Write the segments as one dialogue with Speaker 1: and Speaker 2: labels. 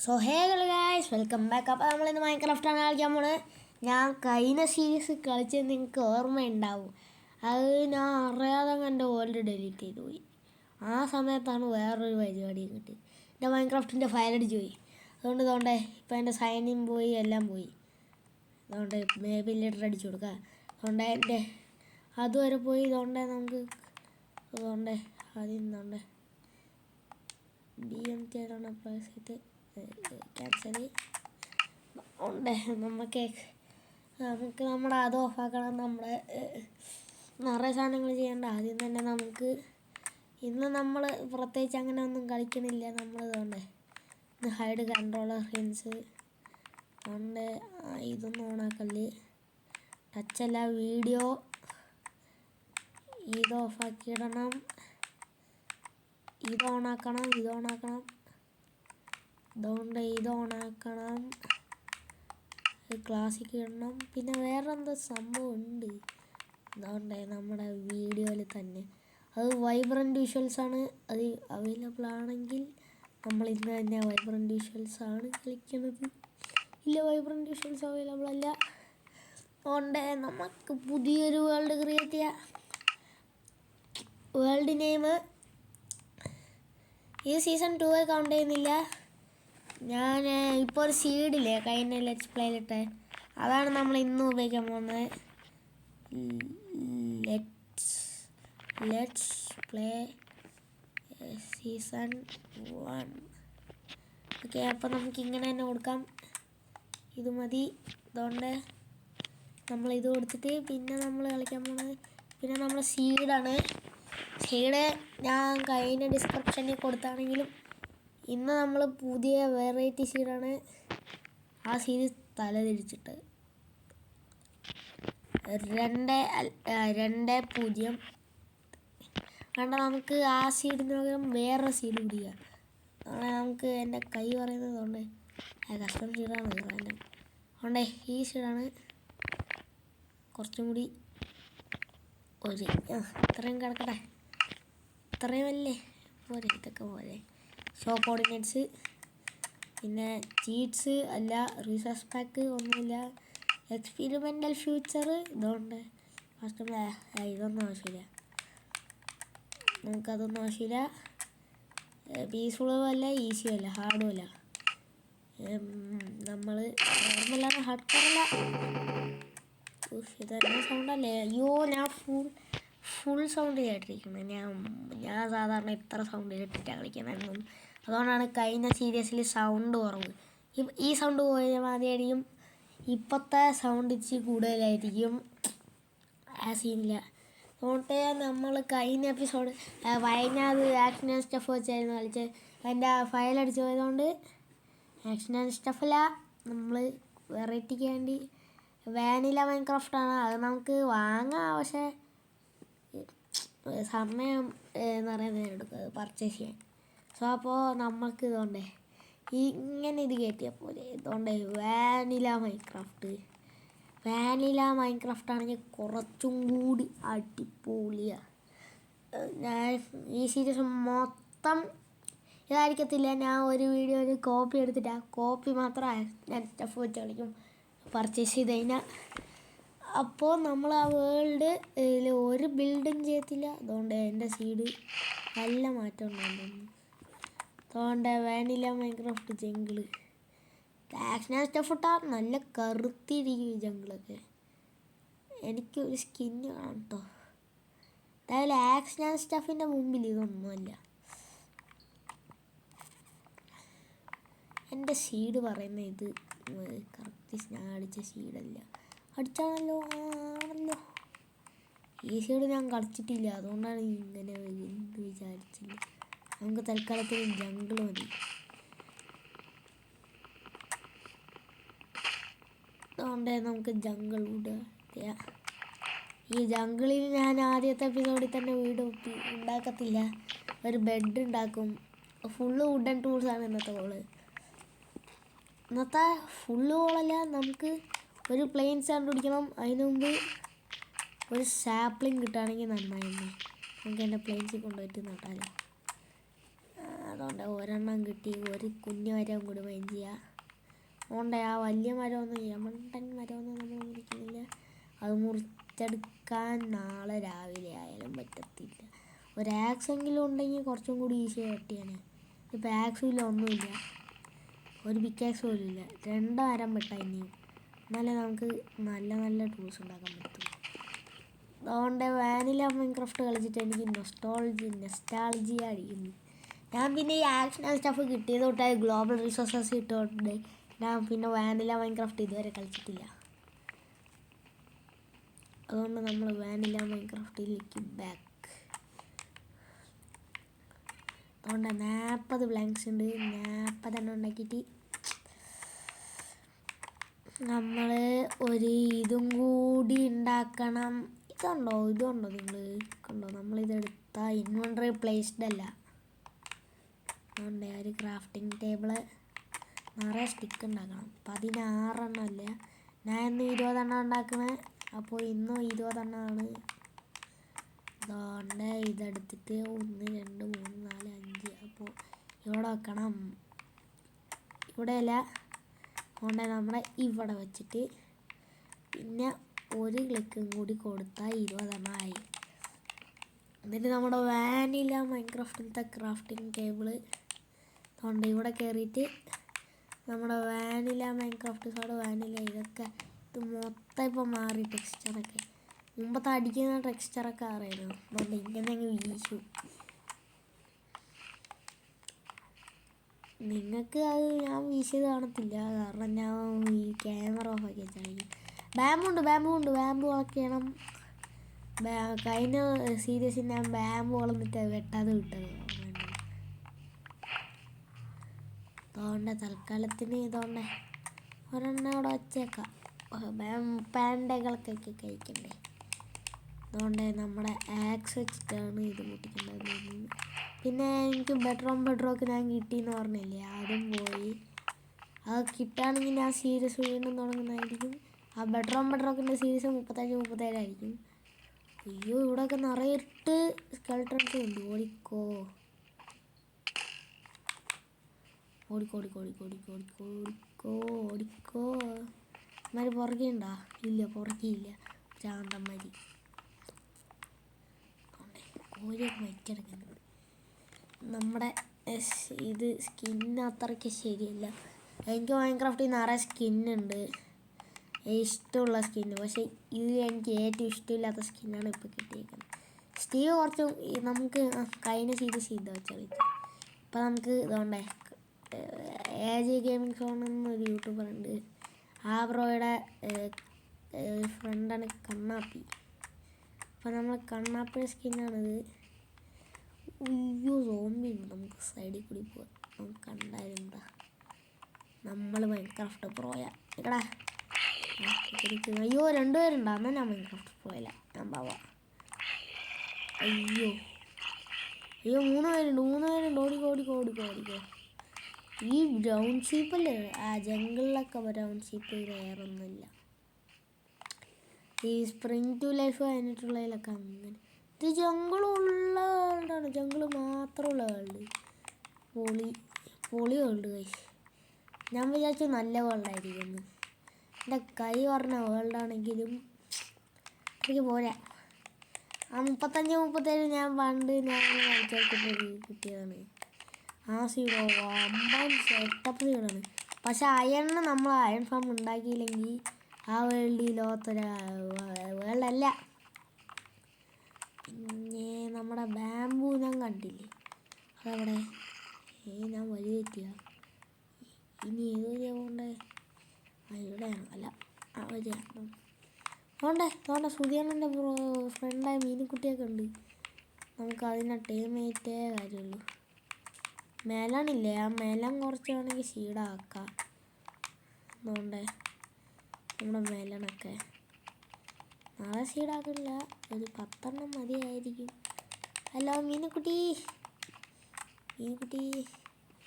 Speaker 1: So hey guys welcome back. അപ്പോൾ നമ്മളിന്ന് മൈൻക്രാഫ്റ്റാണ് കളിക്കാൻ പോണത്. ഞാൻ കഴിഞ്ഞ സീരീസ് കളിച്ചത് നിങ്ങൾക്ക് ഓർമ്മയുണ്ടാവും. അത് ഞാൻ അറിയാതെ എൻ്റെ വേൾഡ് ഡിലീറ്റ് ചെയ്തു പോയി. ആ സമയത്താണ് വേറൊരു പരിപാടി കിട്ടിയത്. എൻ്റെ മൈൻക്രാഫ്റ്റിൻ്റെ ഫയലടിച്ച് പോയി. അതുകൊണ്ട് ഇതുകൊണ്ട് ഇപ്പോൾ എൻ്റെ സൈനിങ് പോയി, എല്ലാം പോയി. അതുകൊണ്ട് മേബി ലെറ്റർ അടിച്ചു കൊടുക്കുക. അതുകൊണ്ട് എൻ്റെ അതുവരെ പോയി. ഇതുകൊണ്ട് നമുക്ക് അതുകൊണ്ട് ആദ്യം ഇതുകൊണ്ട് BMT പ്ലസ് ചെയ്ത് ക്യാൻസൽ ഉണ്ട്. നമുക്ക് നമ്മുടെ അത് ഓഫാക്കണം. നമ്മുടെ നിറയെ സാധനങ്ങൾ ചെയ്യേണ്ട. ആദ്യം തന്നെ നമുക്ക് ഇന്ന് നമ്മൾ പ്രത്യേകിച്ച് അങ്ങനെ ഒന്നും കളിക്കണില്ല. നമ്മളിതുകൊണ്ട് ഹൈഡ് കൺട്രോളർ ഹിൻസ് അതുകൊണ്ട് ഇതൊന്നും ഓണാക്കല്, ടച്ചല്ല, വീഡിയോ ഇത് ഓഫാക്കിയിടണം, ഇത് ഓണാക്കണം, അതുകൊണ്ട് ഇത് ഓണാക്കണം, ക്ലാസിക് ഇടണം. പിന്നെ വേറെ എന്തോ സംഭവം ഉണ്ട് അതുകൊണ്ട് നമ്മുടെ വീഡിയോയിൽ തന്നെ. അത് വൈബ്രൻറ്റ് വിഷ്വൽസാണ്. അത് അവൈലബിൾ ആണെങ്കിൽ നമ്മൾ ഇന്ന് തന്നെ വൈബ്രൻറ്റ് വിഷ്വൽസാണ് കളിക്കുന്നത്. ഇല്ല, വൈബ്രൻറ്റ് വിഷ്വൽസ് അവൈലബിൾ അല്ല. അതുകൊണ്ട് നമുക്ക് പുതിയൊരു വേൾഡ് ക്രിയേറ്റ് ചെയ്യാം. വേൾഡ് നെയിം ഈ സീസൺ 2 കൗണ്ട് ചെയ്യുന്നില്ല. ഞാൻ ഇപ്പോൾ ഒരു സീഡില്ലേ കഴിഞ്ഞ ലെറ്റ്സ് പ്ലേയിലിട്ട്, അതാണ് നമ്മൾ ഇന്ന് ഉപയോഗിക്കാൻ പോകുന്നത്. Let's play season 1. ഓക്കെ, അപ്പോൾ നമുക്ക് ഇങ്ങനെ തന്നെ കൊടുക്കാം. ഇത് മതി. അതുകൊണ്ട് നമ്മളിത് കൊടുത്തിട്ട് പിന്നെ നമ്മൾ കളിക്കാൻ പോകുന്നത് പിന്നെ നമ്മൾ സീഡാണ്. സീഡ് ഞാൻ കഴിഞ്ഞ ഡിസ്ക്രിപ്ഷനിൽ കൊടുത്താണെങ്കിലും ഇന്ന് നമ്മൾ പുതിയ വെറൈറ്റി സീഡാണ്. ആ സീഡ് തലതിരിച്ചിട്ട് 2.0 കണ്ട. നമുക്ക് ആ സീഡിന് പകരം വേറെ സീഡ് പിടിക്കുക. അങ്ങനെ നമുക്ക് എൻ്റെ കൈ പറയുന്നത് കൊണ്ട് കസ്റ്റം സീഡാണ് റാൻഡം. അതുകൊണ്ട് ഈ സീഡാണ് കുറച്ചും കൂടി ഇത്രയും കിടക്കട്ടെ. ഇത്രയും അല്ലേ പോരെ, ഇതൊക്കെ പോലെ. ഷോ കോർഡിനേറ്റ്സ്, പിന്നെ ചീറ്റ്സ് അല്ല, റിസോഴ്സ് പാക്ക് ഒന്നുമില്ല, എക്സ്പെരിമെൻ്റൽ ഫ്യൂച്ചർ. ഇതുകൊണ്ട് ഫസ്റ്റ് ഇതൊന്നും ആവശ്യമില്ല, നമുക്കതൊന്നും ആവശ്യമില്ല. പീസ്ഫുള്ളും അല്ല, ഈസിയും അല്ല, ഹാർഡും അല്ല. നമ്മൾ നോർമലാണ്, ഹാർഡ് കോറല്ല. ഇതെന്നെ സൗണ്ടല്ലേ. അയ്യോ, ഞാൻ ഫുൾ സൗണ്ട് കേട്ടിരിക്കുന്നത്. ഞാൻ സാധാരണ ഇത്ര സൗണ്ട് കേട്ടിട്ടാണ് കളിക്കുന്നത്. അതുകൊണ്ടാണ് കഴിഞ്ഞ സീരീസിൽ സൗണ്ട് കുറവ്. ഈ സൗണ്ട് പോയ മാതിരിയായിരിക്കും. ഇപ്പോഴത്തെ സൗണ്ട് ഇച്ചിരി കൂടുതലായിരിക്കും. ആ സീനില്ല. അതുകൊണ്ട് നമ്മൾ കഴിഞ്ഞ episode Wayanad action and stuff വെച്ചായിരുന്നു കളിച്ചത്. എൻ്റെ ഫയലടിച്ച് പോയതുകൊണ്ട് ആക്ഷൻ ആൻഡ് സ്റ്റഫല്ല, നമ്മൾ വെറൈറ്റിക്ക് വേണ്ടി വാനില മൈൻക്രാഫ്റ്റാണ്. അത് നമുക്ക് വാങ്ങാം, പക്ഷേ സമയം എന്ന് പറയുന്നത് എടുക്കുക പർച്ചേസ് ചെയ്യാൻ. സോ അപ്പോൾ നമ്മൾക്ക് ഇതുകൊണ്ട് ഇങ്ങനെ ഇത് കയറ്റിയാൽ പോലെ. ഇതുകൊണ്ട് വാനില മൈൻക്രാഫ്റ്റ് ആണെങ്കിൽ കുറച്ചും കൂടി അടിപൊളിയാണ്. ഞാൻ ഈ സീരീസ് മൊത്തം ഇതായിരിക്കത്തില്ല. ഞാൻ ഒരു വീഡിയോയിൽ കോപ്പി എടുത്തിട്ട് ആ കോപ്പി മാത്രം ഞാൻ സ്റ്റഫ് വെച്ച് കളിക്കും പർച്ചേസ് ചെയ്ത് കഴിഞ്ഞാൽ. അപ്പോൾ നമ്മൾ ആ വേൾഡ് ഒരു ബിൽഡും ചെയ്യത്തില്ല. അതുകൊണ്ട് എൻ്റെ സീഡ് നല്ല മാറ്റം ഉണ്ടാകുന്നു. അതുകൊണ്ട് vanilla Minecraft jungle action and stuff ഇട്ടാൽ നല്ല കറുത്തിരിക്കും ജംഗിളൊക്കെ. എനിക്കൊരു സ്കിന്ന് കാണാം കേട്ടോ. അതായത് ആക്ഷൻ ആൻഡ് സ്റ്റഫിൻ്റെ മുമ്പിൽ ഇതൊന്നുമല്ല. എൻ്റെ സീഡ് പറയുന്ന ഇത് കറക്റ്റ് ഞാൻ അടിച്ച സീഡല്ല. അടിച്ചാണല്ലോ, ആണല്ലോ. ഈ സീഡ് ഞാൻ കളിച്ചിട്ടില്ല, അതുകൊണ്ടാണ് ഇങ്ങനെ എന്ത് വിചാരിച്ചില്ല. നമുക്ക് തൽക്കാലത്തിന് ജംഗിൾ മതി. അതുകൊണ്ട് നമുക്ക് ജംഗിൾ വിടുക. ഈ ജംഗിളിൽ ഞാൻ ആദ്യത്തെ എപ്പിസോഡിൽ തന്നെ വീട് ഉണ്ടാക്കത്തില്ല, ഒരു ബെഡ് ഉണ്ടാക്കും. ഫുള്ള് വുഡൻ ടൂൾസാണ് ഇന്നത്തെ കോള്. ഇന്നത്തെ ഫുള്ള് കോളല്ല, നമുക്ക് ഒരു പ്ലെയിൻസ് കണ്ടുപിടിക്കണം. അതിന് മുമ്പ് ഒരു സാപ്ലിങ് കിട്ടുകയാണെങ്കിൽ നന്നായിരുന്നു. നമുക്ക് എൻ്റെ പ്ലെയിൻസിൽ കൊണ്ടുപോയിട്ട് നട്ടാലോ. അതുകൊണ്ട് ഒരെണ്ണം കിട്ടി. ഒരു കുഞ്ഞു മരം കൂടി മൈൻ ചെയ്യുക. അതുകൊണ്ട് ആ വലിയ മരമൊന്നും യമണ്ടൻ മരമൊന്നും നമ്മൾ മുറിക്കുന്നില്ല. അത് മുറിച്ചെടുക്കാൻ നാളെ രാവിലെ ആയാലും പറ്റത്തില്ല. ഒരു ആക്സെങ്കിലും ഉണ്ടെങ്കിൽ കുറച്ചും കൂടി ഈസി കട്ടിയാണ്. ഇപ്പോൾ ആക്സും ഇല്ല, ഒന്നുമില്ല. ഒരു പിക്കാക്സ് പോലും ഇല്ല. 2 മരം വെട്ടാം ഇനിയും. എന്നാലേ നമുക്ക് നല്ല നല്ല ടൂൾസ് ഉണ്ടാക്കാൻ പറ്റും. അതുകൊണ്ട് വാനില മൈൻക്രാഫ്റ്റ് കളിച്ചിട്ട് എനിക്ക് നെസ്റ്റാൾജിയ അടിക്കുന്നു. ഞാൻ പിന്നെ ഈ ആക്ഷൻ സ്റ്റഫ് കിട്ടിയത് തൊട്ടായി ഗ്ലോബൽ റിസോഴ്സസ് ഇട്ടുകൊണ്ട് ഞാൻ പിന്നെ വാനില മൈൻക്രാഫ്റ്റ് ഇതുവരെ കളിച്ചിട്ടില്ല. അതുകൊണ്ട് നമ്മൾ വാനില മൈൻക്രാഫ്റ്റിലേക്ക് ബാക്ക്. അതുകൊണ്ട് 40 ബ്ലാങ്ക്സ് ഉണ്ട്. 40 ഉണ്ടാക്കിയിട്ട് നമ്മൾ ഒരു ഇതും കൂടി ഉണ്ടാക്കണം. ഇതുണ്ടോ നിങ്ങൾ കണ്ടോ? നമ്മളിതെടുത്ത ഇൻവെൻട്രി പ്ലേസ്ഡ് അല്ല. അതുകൊണ്ട് ഒരു ക്രാഫ്റ്റിംഗ് ടേബിള് നിറയെ സ്റ്റിക്ക് ഉണ്ടാക്കണം. 16 എണ്ണം അല്ല, ഞാൻ ഇന്ന് 20 എണ്ണം ഉണ്ടാക്കണേ. അപ്പോൾ ഇന്നും 20 എണ്ണമാണ്. അതുകൊണ്ട് ഇതെടുത്തിട്ട് 1 2 3 4 5 അപ്പോൾ ഇവിടെ വെക്കണം. ഇവിടെയല്ല, അതുകൊണ്ട് നമ്മുടെ ഇവിടെ വെച്ചിട്ട് പിന്നെ ഒരു ക്ലിക്കും കൂടി കൊടുത്താൽ 20 എണ്ണമായി. എന്നിട്ട് നമ്മുടെ വാനില മൈൻക്രാഫ്റ്റിലത്തെ ക്രാഫ്റ്റിംഗ് ടേബിള് അതുകൊണ്ട് ഇവിടെ കയറിയിട്ട് നമ്മുടെ വാനില മൈൻക്രാഫ്റ്റ് സോഡ് വാനില ഇതൊക്കെ ഇത് മൊത്തം ഇപ്പോൾ മാറി. ടെക്സ്ചറൊക്കെ മുമ്പത്തെ അടിക്കുന്ന ടെക്സ്ചറൊക്കെ അറിയുന്നു. അതുകൊണ്ട് ഇങ്ങനെ അങ്ങ് വീശു. നിങ്ങൾക്ക് അത് ഞാൻ വീശിയത് കാണത്തില്ല, കാരണം ഞാൻ ഈ ക്യാമറ ഓഫ് ആക്കി വെച്ചായിരിക്കും. ബാമ്പു വളക്കണം. കഴിഞ്ഞ സീരീസിൽ ഞാൻ ബാമ്പു വളർന്നിട്ട് വെട്ടാതെ വിട്ടത്. അതുകൊണ്ട് തൽക്കാലത്തിന് ഇതുകൊണ്ട് ഒരെണ്ണം അവിടെ വച്ചേക്കാം. പാൻഡകളൊക്കെ കഴിക്കണ്ടേ. അതുകൊണ്ട് നമ്മുടെ ആക്സ് വെച്ചിട്ടാണ് ഇത് മുട്ടിക്കേണ്ടത്. പിന്നെ എനിക്ക് ബെഡ്റോക്ക് ഞാൻ കിട്ടിയെന്ന് പറഞ്ഞില്ലേ, അതും പോയി. അത് കിട്ടുകയാണെങ്കിൽ ഞാൻ സീരീസ് വീണ്ടും തുടങ്ങുന്നതായിരിക്കും. ആ ബെഡ്റോക്കിൻ്റെ സീരീസ് 37 ആയിരിക്കും. അയ്യോ, ഇവിടെയൊക്കെ നിറയിട്ട് സ്കെൽട്ടൺസ് ഉണ്ട്. ഓടിക്കോ മാതിരി പുറകെ ഉണ്ടോ? ഇല്ല, പുറകെയില്ല. ചാന്തന്മാരി കോഴിയൊക്കെ വയ്ക്കെടുക്കുന്നത്. നമ്മുടെ ഇത് സ്കിന്ന് അത്രയ്ക്ക് ശരിയല്ല. എനിക്ക് മൈൻക്രാഫ്റ്റിൽ നിറയെ സ്കിന്നുണ്ട്, ഇഷ്ടമുള്ള സ്കിന്ന്. പക്ഷേ ഇത് എനിക്ക് ഏറ്റവും ഇഷ്ടമില്ലാത്ത സ്കിന്നാണ് ഇപ്പോൾ കിട്ടിയിരിക്കുന്നത്. സ്റ്റീവ് കുറച്ച് നമുക്ക് കഴിഞ്ഞ സീരീസ് ചെയ്ത് വെച്ചാൽ ഇപ്പോൾ നമുക്ക് ഇതുകൊണ്ടേ AJ ഗെയിമിംഗ് സോൺ എന്നൊരു യൂട്യൂബർ ഉണ്ട്. ആ ബ്രോയുടെ ഫ്രണ്ടാണ് കണ്ണാപ്പി. അപ്പോൾ നമ്മൾ കണ്ണാപ്പിയുടെ സ്കിന്നാണിത്. അയ്യോ, സോംബി ഉണ്ട്. നമുക്ക് സൈഡിൽ കൂടി പോവാം. നമുക്ക് കണ്ടായിരുന്നാ നമ്മൾ മൈൻക്രാഫ്റ്റ് പ്രോയാ. എടാ അയ്യോ, 2 പേരുണ്ടോ? എന്നാൽ ഞാൻ മൈൻക്രാഫ്റ്റ് പ്രോയല്ല, ഞാൻ പോവാ. അയ്യോ 3 പേരുണ്ട്. ഓടിക്കോ. ഈ ബ്രൗൺ ഷീപ്പല്ലേ, ആ ജംഗിളിലൊക്കെ ബ്രൗൺ ഷീപ്പ് വേറൊന്നുമില്ല. ഈ സ്പ്രിങ് ടു ലൈഫ് കഴിഞ്ഞിട്ടുള്ളതിലൊക്കെ അങ്ങനെ. ഇത് ജംഗിളുള്ള വേൾഡാണ്, ജംഗിള് മാത്രമുള്ള വേൾഡ്. പൊളി വേൾഡ് കഴിച്ച്. ഞാൻ വിചാരിച്ചു നല്ല വേൾഡായിരിക്കുന്നു. എൻ്റെ കൈ പറഞ്ഞ വേൾഡാണെങ്കിലും എനിക്ക് പോരാ. ആ 35-37 ഞാൻ പണ്ട് കളിച്ചപ്പോൾ കിട്ടിയതാണ്. ആ സീഡോ വമ്പൻ സെറ്റപ്പ് സീഡാണ്. പക്ഷെ അയണിന് നമ്മൾ അയൺ ഫാം ഉണ്ടാക്കിയില്ലെങ്കിൽ ആ വേൾഡ് ലോകത്തൊരു വേൾഡല്ല. പിന്നെ നമ്മുടെ ബാമ്പു ഞാൻ കണ്ടില്ലേ, അതവിടെ. ഞാൻ വഴി തെറ്റിയ. ഇനി ഏത് വഴിയാണ് പോകണ്ടേ? ഇവിടെയാണോ? അല്ല, ആ വഴിയാണ്. അതുകൊണ്ട് സുധിയണ്ണൻ്റെ ഫ്രണ്ടായ മീനുക്കുട്ടിയൊക്കെ ഉണ്ട്. നമുക്ക് അതിനെ ടീമേറ്റേ കാര്യമുള്ളൂ. മേലാണില്ലേ, ആ മേലം കുറച്ചാണെങ്കിൽ ഷീഡാക്കാം. അതുകൊണ്ട് നമ്മുടെ മേലണൊക്കെ നാളെ ഷീഡാക്കില്ല, ഒരു 10 എണ്ണം മതിയായിരിക്കും. ഹലോ മീനുക്കുട്ടി,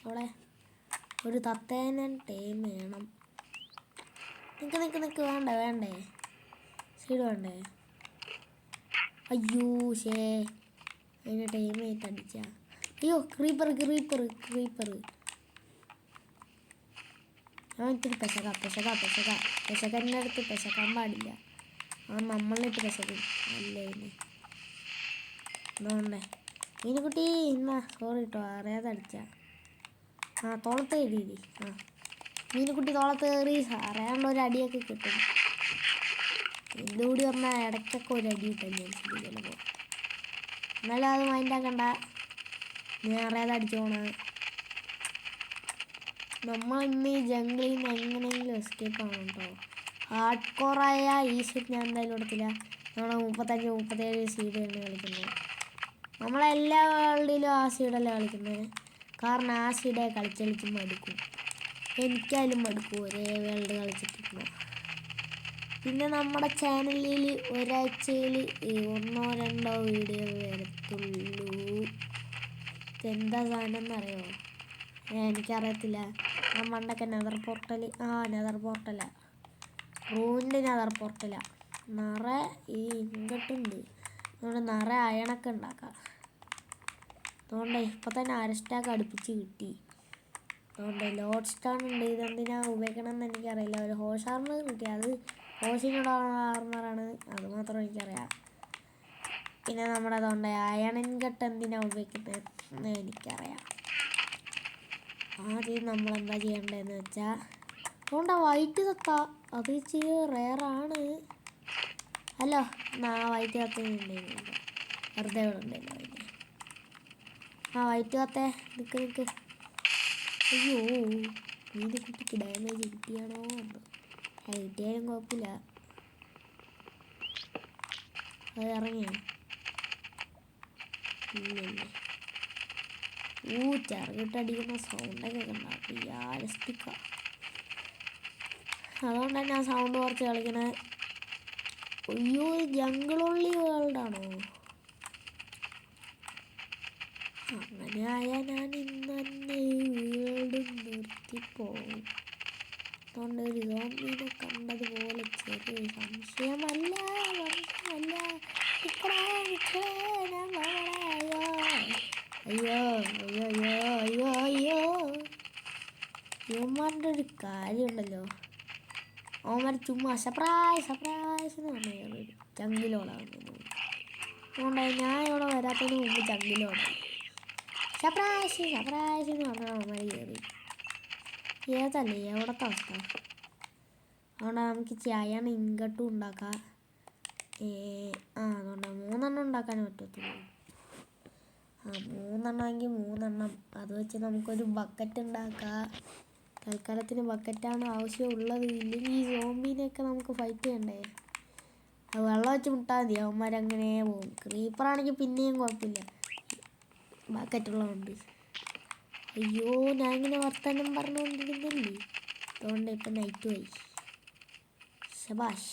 Speaker 1: അവിടെ ഒരു തത്തേനെ ടീം വേണം. നിക്ക് വേണ്ടേ സീഡ് വേണ്ടേ? അയ്യോ അതിനെ ടൈമായിട്ട് അടിച്ച. അയ്യോ ക്രീപ്പർ ക്രീപ്പർ ക്രീപ്പർ. ഞാൻ ഇത്തിരി പെശകൻ്റെ അടുത്ത് പെശക്കാൻ പാടില്ല. നമ്മളിട്ട് പെശക്കും അല്ലേ ഇനി. അതുകൊണ്ടേ മീനുകുട്ടി എന്നാ സോറി കേട്ടോ, അറിയാതെ അടിച്ച. തോളത്ത് കയറി. മീനുകുട്ടി തോളത്ത് കയറി അറിയാനുള്ള ഒരു അടിയൊക്കെ കിട്ടും. എൻ്റെ കൂടി പറഞ്ഞാൽ ഇടയ്ക്കൊക്കെ ഒരു അടി കിട്ടും ഞാൻ ചിലപ്പോൾ. എന്നാലും അത് മൈൻഡാക്കണ്ട, ഞാൻ അറിയാതെ അടിച്ചു പോണത്. നമ്മൾ ഇന്ന് ഈ ജംഗിളിൽ നിന്ന് എങ്ങനെയെങ്കിലും എസ്കേപ്പ് ആവണം കേട്ടോ. ഹാർഡ് കോറായ ഈ സീറ്റ് ഞാൻ എന്തായാലും എടുത്തില്ല. നമ്മൾ 35-37 സീഡാണ് കളിക്കുന്നത്. നമ്മളെല്ലാ വേൾഡിലും ആ സീഡല്ലേ കളിക്കുന്നത്. കാരണം ആ സീഡെ കളിച്ച് മടുക്കും. എനിക്കായാലും മടുക്കും ഒരേ വേൾഡ് കളിച്ചിട്ടില്ല. പിന്നെ നമ്മുടെ ചാനലിൽ ഒരാഴ്ചയിൽ 1-2 വീഡിയോ വരത്തുള്ളൂ. ഇതെന്താ സാധനം എന്നറിയോ? എനിക്കറിയത്തില്ല. ആ മണ്ടൊക്കെ നെതർ പോർട്ടലാ, റൂമിൻ്റെ നെതർ പോർട്ടലാ. ഈ ഇങ്ങോട്ടുണ്ട്. അതുകൊണ്ട് നിറയെ അയണൊക്കെ ഉണ്ടാക്കാം. അതുകൊണ്ട് ഇപ്പം തന്നെ അരസ്റ്റാക്ക് അടുപ്പിച്ച് കിട്ടി. അതുകൊണ്ട് ലോഡ് സ്റ്റോൺ ഉണ്ട്. ഇതെന്തിനാ ഉപയോഗിക്കണമെന്ന് എനിക്കറിയില്ല. ഒരു ഹോഴ്സ് ആർമർ കിട്ടി, അത് ഹോഴ്സിനുള്ള ആർമറാണ്, അത് മാത്രം എനിക്കറിയാം. പിന്നെ നമ്മുടെ അതുകൊണ്ട് അയൺ ഇൻഗട്ട് എന്തിനാണ് ഉപയോഗിക്കുന്നത് എന്ന് എനിക്കറിയാം. ആദ്യം നമ്മളെന്താ ചെയ്യേണ്ടതെന്ന് വെച്ചാൽ അതുകൊണ്ട് വൈറ്റ് തത്ത അത് ഇച്ചിരി റെയറാണ്. ഹലോ വൈറ്റ് കത്തുന്നുണ്ടായിരുന്നു, വെറുതെ ഇവിടെ ഉണ്ടല്ലോ അതിന്. വൈറ്റ് കത്തേ നിൽക്ക്. അയ്യോ മീനുകുട്ടിക്ക് ഡാമേജ് കിട്ടിയാണോ എന്തോ. കിട്ടിയാലും കുഴപ്പമില്ല. അത് ഇറങ്ങിയോ? ഇല്ലല്ലേ. ചെറുകിട്ടടിക്കുന്ന സൗണ്ടൊക്കെ കണ്ടാ റിയാലിസ്റ്റിക്ക. അതുകൊണ്ടാണ് ഞാൻ സൗണ്ട് കുറച്ച് കളിക്കണേ. അയ്യോ ജംഗിളുള്ളി വേൾഡാണോ? അങ്ങനെയായാൽ ഞാൻ ഇന്ന് തന്നെ വീട് നിർത്തിപ്പോവും. അതുകൊണ്ട് ഒരു സോംബിനെ കണ്ടതുപോലെ ചെറിയ സംശയമല്ല. അയ്യോ ഇവന്മാരുടെ ഒരു കാര്യമുണ്ടല്ലോ, അവന്മാർ ചുമ്മാ സർപ്രൈസ് എന്ന് പറഞ്ഞു ചങ്കിലോടാവുന്നു. അതുകൊണ്ട് ഞാൻ ഇവിടെ വരാത്തതിന് മുമ്പ് ചങ്കിലോടായി സർപ്രൈസ് എന്ന് പറഞ്ഞാൽ അവന്മാർ കയറി. ഏതല്ലേ എവിടത്തെ അവസ്ഥ? അതുകൊണ്ട് നമുക്ക് ചായയാണ് ഇൻഗട്ടും ഉണ്ടാക്കാം. അതുകൊണ്ട് 3 ഉണ്ടാക്കാൻ പറ്റത്തുള്ളൂ. 3 അത് വെച്ച് നമുക്കൊരു ബക്കറ്റ് ഉണ്ടാക്കാം. തൽക്കാലത്തിന് ബക്കറ്റാണ് ആവശ്യമുള്ളത്. ഇല്ലെങ്കിൽ ഈ സോംബീനെയൊക്കെ നമുക്ക് ഫൈറ്റ് ചെയ്യണ്ടേ. അത് വെള്ളം വെച്ച് മുട്ടാൽ മതി, അവന്മാരങ്ങനെ പോകും. ക്രീപ്പറാണെങ്കിൽ പിന്നെയും കുഴപ്പമില്ല, ബക്കറ്റുള്ളതുകൊണ്ട്. അയ്യോ ഞാൻ ഇങ്ങനെ വർത്തമാനം പറഞ്ഞുകൊണ്ടിരുന്നില്ലേ. അതുകൊണ്ട് ഇപ്പം നൈറ്റ് പോയി. ശബാഷ്,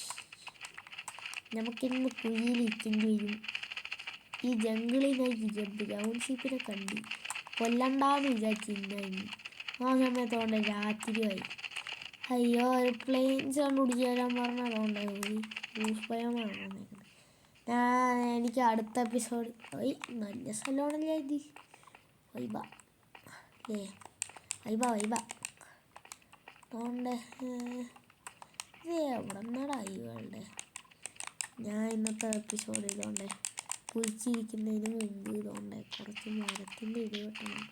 Speaker 1: നമുക്കിന്ന് കുഴിയിലിരിക്കേണ്ടി വരും. ഈ ജംഗിളിനായി ബ്രൗൺ ഷീപ്പിനെ കണ്ട് കൊല്ലണ്ടാന്ന് വിചാരിച്ചിരുന്നു. ആ സമയത്തോണ്ട് രാത്രിയായി. അയ്യോ ഒരു പ്ലെയിൻസ് കണ്ടുപിടിച്ച് തരാൻ പറഞ്ഞതുകൊണ്ട് ഭയമാണ്. എനിക്ക് അടുത്ത എപ്പിസോഡ് നല്ല സ്ഥലമാണല്ലേ ഇത്. വൈബ അതുകൊണ്ട് ഇത് എവിടെ നിന്നാടാ ഈ വേൾഡ്? ഞാൻ ഇന്നത്തെ എപ്പിസോഡ് ഇതുകൊണ്ട് കുഴിച്ചിരിക്കുന്നതിന് മുമ്പ് ഇതുകൊണ്ട് കുറച്ച് മരത്തിൻ്റെ ഇത് കിട്ടണം.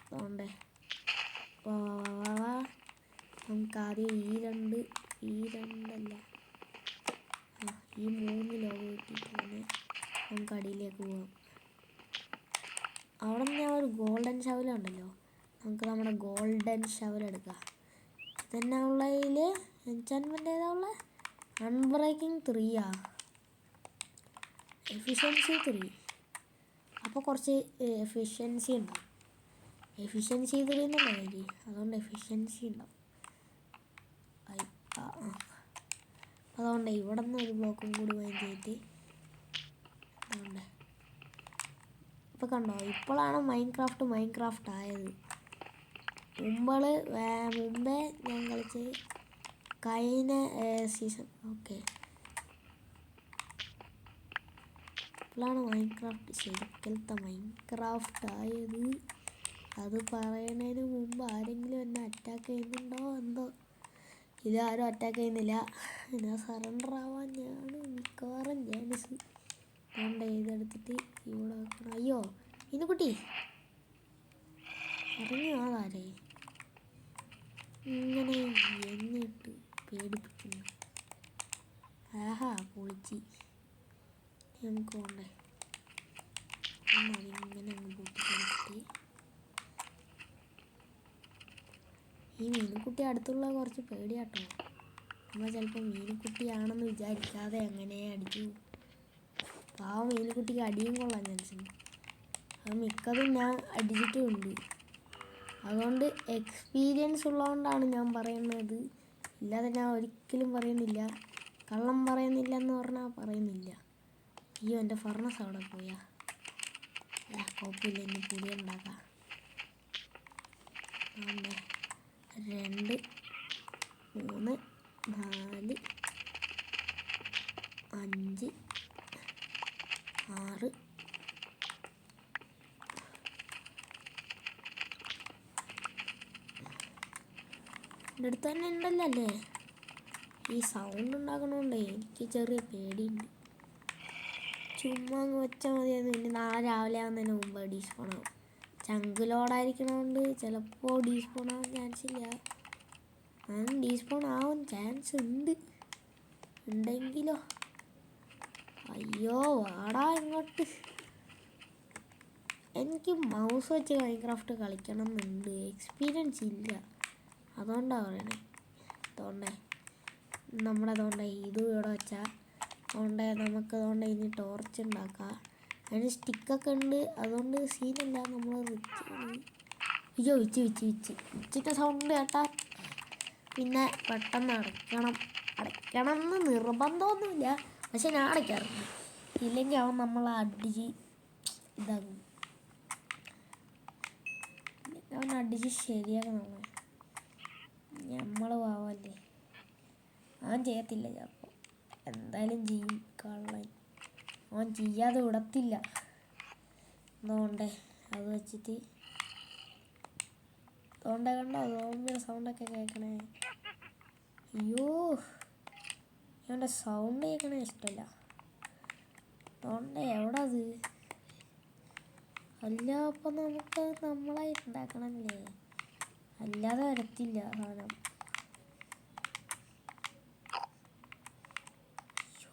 Speaker 1: അതുകൊണ്ട് നമുക്കാദ്യം ഈ രണ്ടല്ല ഈ 3 ലോകം കിട്ടിയിട്ട് തന്നെ നമുക്ക് അടിയിലേക്ക് പോകാം. അവിടെ നിന്ന് ഒരു ഗോൾഡൻ ഷവലുണ്ടല്ലോ, നമുക്ക് നമ്മുടെ ഗോൾഡൻ ഷവലെടുക്കാം. ഇതന്നെ ഉള്ളതിൽ എൻചാൻമെൻ്റ് ഏതാ ഉള്ളത്? Unbreaking 3 efficiency 3. അപ്പോൾ കുറച്ച് എഫിഷ്യൻസി ഉണ്ടാവും. എഫിഷ്യൻസി 3 എന്നല്ലേ, അതുകൊണ്ട് എഫിഷ്യൻസി ഉണ്ടാവും. അതുകൊണ്ട് ഇവിടെ നിന്ന് ഒരു ബ്ലോക്കും കൂടി മൈൻഡ് ചെയ്തിട്ട് അതുകൊണ്ട് ഇപ്പോൾ കണ്ടോ, ഇപ്പോഴാണ് മൈൻക്രാഫ്റ്റ് ആയത്. മുമ്പേ ഞാൻ കളിച്ച് കഴിഞ്ഞ സീസൺ. ഓക്കെ ഇപ്പോഴാണ് മൈൻക്രാഫ്റ്റ് ശരിക്കലത്തെ മൈൻക്രാഫ്റ്റ് ആയത്. അത് പറയുന്നതിന് മുമ്പ് ആരെങ്കിലും എന്നെ അറ്റാക്ക് ചെയ്യുന്നുണ്ടോ എന്തോ. ഇതാരും അറ്റാക്ക് ചെയ്യുന്നില്ല. ഞാൻ സറണ്ടർ ആവാൻ ഞാൻ മിക്കവാറും ചാൻസ്. അതുകൊണ്ട് ഇതെടുത്തിട്ട് ഇവിടെ വെക്കണം. അയ്യോ മീനുക്കുട്ടി ഇറങ്ങി ആളാരേ ഇങ്ങനെ എന്നിട്ട് പേടിപ്പിക്കുന്നു. ആഹാ പൊളിച്ച്. നമുക്ക് പോണ്ടേ ഇങ്ങനെ അങ്ങ് പൊട്ടിച്ചിട്ട് ഈ മീനുക്കുട്ടി അടുത്തുള്ള കുറച്ച് പേടിയാട്ടോ. നമ്മൾ ചിലപ്പോൾ മീനുക്കുട്ടിയാണെന്ന് വിചാരിക്കാതെ അങ്ങനെ അടിച്ചു. ആ മീനുക്കുട്ടിക്ക് അടിയും കൊള്ളാൻ ചാൻസുണ്ട്. അത് മിക്കതും ഞാൻ അടിച്ചിട്ടുമുണ്ട്. അതുകൊണ്ട് എക്സ്പീരിയൻസ് ഉള്ളതുകൊണ്ടാണ് ഞാൻ പറയുന്നത്. ഇല്ലാതെ ഞാൻ ഒരിക്കലും പറയുന്നില്ല. കള്ളം പറയുന്നില്ല എന്ന് പറഞ്ഞാൽ പറയുന്നില്ല. അയ്യോ എൻ്റെ ഫർണസ് അവിടെ പോയാ. കുഴപ്പമില്ല, ഇനി പുതിയ ഉണ്ടാക്കാം. 2 3 4 5 6 എൻ്റെ അടുത്ത് തന്നെ ഉണ്ടല്ലോ അല്ലേ. ഈ സൗണ്ട് ഉണ്ടാക്കണോണ്ടേ എനിക്ക് ചെറിയ പേടിയുണ്ട്. ചുമ്മാ അങ്ങ് വെച്ചാൽ മതിയായിരുന്നു. ഇനി നാളെ രാവിലെ ആവുന്നതിന് മുമ്പ് ഡീസ്പോൺ ആവും. ചങ്കിലോടായിരിക്കണോണ്ട് ചിലപ്പോൾ ഡീസ്പോൺ ആവാൻ ചാൻസ് ഇല്ല. ഞാൻ ഡീസ്പോൺ ആവാൻ ചാൻസ് ഉണ്ടെങ്കിലോ. അയ്യോ വാടാ ഇങ്ങോട്ട്. എനിക്ക് മൗസ് വെച്ച് മൈൻക്രാഫ്റ്റ് കളിക്കണം എന്നുണ്ട്. എക്സ്പീരിയൻസ് ഇല്ല, അതുകൊണ്ടാണ് പറയണേ. അതുകൊണ്ടേ അതുകൊണ്ടേ ഇത് ഇവിടെ വെച്ചാൽ അതുകൊണ്ടേ നമുക്ക് അതുകൊണ്ട് ഇനി ടോർച്ച് ഉണ്ടാക്കാം. അതിന് സ്റ്റിക്കൊക്കെ ഉണ്ട്, അതുകൊണ്ട് സീനല്ല. നമ്മൾ അയ്യോ വിച്ചിട്ട് സൗണ്ട് കേട്ടാ പിന്നെ പെട്ടെന്ന് അടയ്ക്കണം എന്ന് നിർബന്ധമൊന്നുമില്ല. പക്ഷെ ഞാൻ അടയ്ക്കാറുണ്ട്. ഇല്ലെങ്കിൽ അവൻ നമ്മളെ അടിച്ച് ഇതാകും. അവൻ അടിച്ച് ശരിയാക്കണം. നമ്മൾ പാവല്ലേ, അവൻ ചെയ്യത്തില്ല. ചിലപ്പോൾ എന്തായാലും ചെയ്യും കള്ളൻ. അവൻ ചെയ്യാതെ വിടത്തില്ല. അതുകൊണ്ടേ അത് വെച്ചിട്ട് അതുകൊണ്ടേ കണ്ടോ സോംബിയുടെ സൗണ്ടൊക്കെ കേൾക്കണേ. അയ്യോ അവൻ്റെ സൗണ്ട് കേൾക്കണേ ഇഷ്ടമല്ല. അതുകൊണ്ട് എവിടെ അത് അല്ല. അപ്പം നമുക്ക് നമ്മളായിട്ട് ഉണ്ടാക്കണമല്ലേ, അല്ലാതെ വരത്തില്ല സാധനം.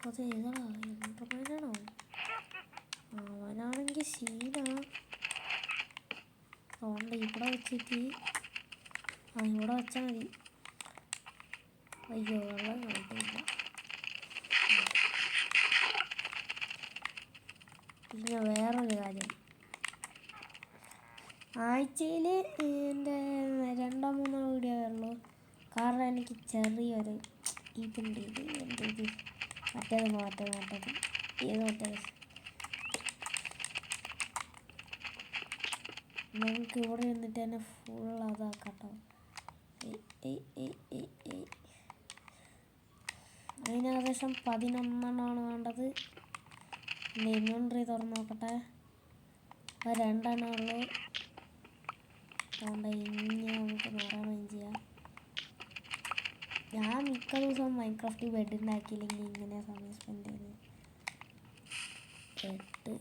Speaker 1: അതേതാ എൻ്റർമാനാണോ? അവനാണെങ്കിൽ സീനാ. അതുകൊണ്ട് ഇവിടെ വെച്ചിട്ട് ഇവിടെ വെച്ചാൽ മതി. അയ്യോ വെള്ളം കാണില്ല. പിന്നെ വേറൊരു കാര്യം, ആഴ്ചയിൽ എൻ്റെ 2-3 വീഡിയോ ഉള്ളൂ. കാരണം എനിക്ക് ചെറിയൊരു ഇതുണ്ട്. എൻ്റെ ഇത് മറ്റേത് നമുക്ക് ഇവിടെ നിന്നിട്ട് തന്നെ ഫുൾ അതാക്കട്ടോ. അതിന് ഏകദേശം 11 വേണ്ടത്. എൻ്റെ ഇൻവെൻട്രി തുറന്ന് നോക്കട്ടെ. 2 ഉള്ളൂ. അതുകൊണ്ട് ഇനി നമുക്ക് നിറമേം ചെയ്യാം. ഞാൻ മിക്ക ദിവസവും മൈൻക്രാഫ്റ്റ് ബെഡ് ഉണ്ടാക്കിയില്ലെങ്കിൽ ഇങ്ങനെ സമയം സ്പെൻഡ് ചെയ്ത് 8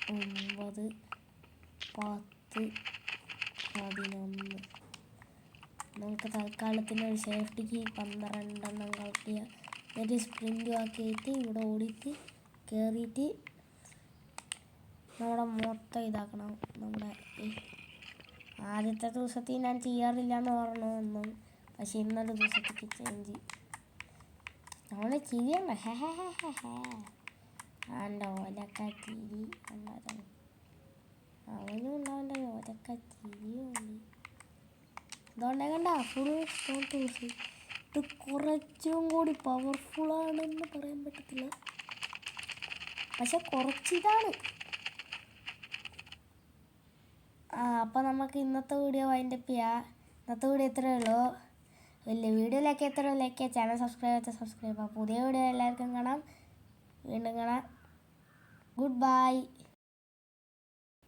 Speaker 1: 9 10 11 നമുക്ക് തൽക്കാലത്തിന് ഒരു സേഫ്റ്റിക്ക് 12 കളക്ട് ചെയ്യാം. എന്നിട്ട് സ്പ്രിൻ്റ് ആക്കിയിട്ട് ഇവിടെ ഓടിയിട്ട് കയറിയിട്ട് നമ്മുടെ മൊത്തം ഇതാക്കണം. നമ്മുടെ ആദ്യത്തെ ദിവസത്തിൽ ഞാൻ ചെയ്യാറില്ല എന്ന് പറഞ്ഞു ഒന്നും, പക്ഷെ ഇന്നൊരു ദിവസത്തേക്ക് ചേഞ്ച് നമ്മൾ ചിരിയണ്ട. എൻ്റെ ഓലക്ക ചിരി അല്ലാതെ അവനും ഉണ്ടാവില്ല. ഓലക്ക ചിരിയുണ്ട്. അതുകൊണ്ടേ കണ്ട ഫുൾ സ്റ്റോൺ ടൂൾസ്. ഇത് കുറച്ചും കൂടി പവർഫുള്ളാണെന്ന് പറയാൻ പറ്റത്തില്ല, പക്ഷെ കുറച്ചിതാണ്. അപ്പോൾ നമുക്ക് ഇന്നത്തെ വീഡിയോ വൈൻഡപ്പ് ചെയ്യാം. ഇന്നത്തെ വീഡിയോ ഇത്രയേ ഉള്ളൂ. വലിയ വീഡിയോയിലേക്ക് എത്ര ലൈക്ക് ചാനൽ സബ്സ്ക്രൈബ് ചെയ്യാത്ത സബ്സ്ക്രൈബ്. പുതിയ വീഡിയോ എല്ലാവർക്കും കാണാം. വീണ്ടും കാണാം. Good bye.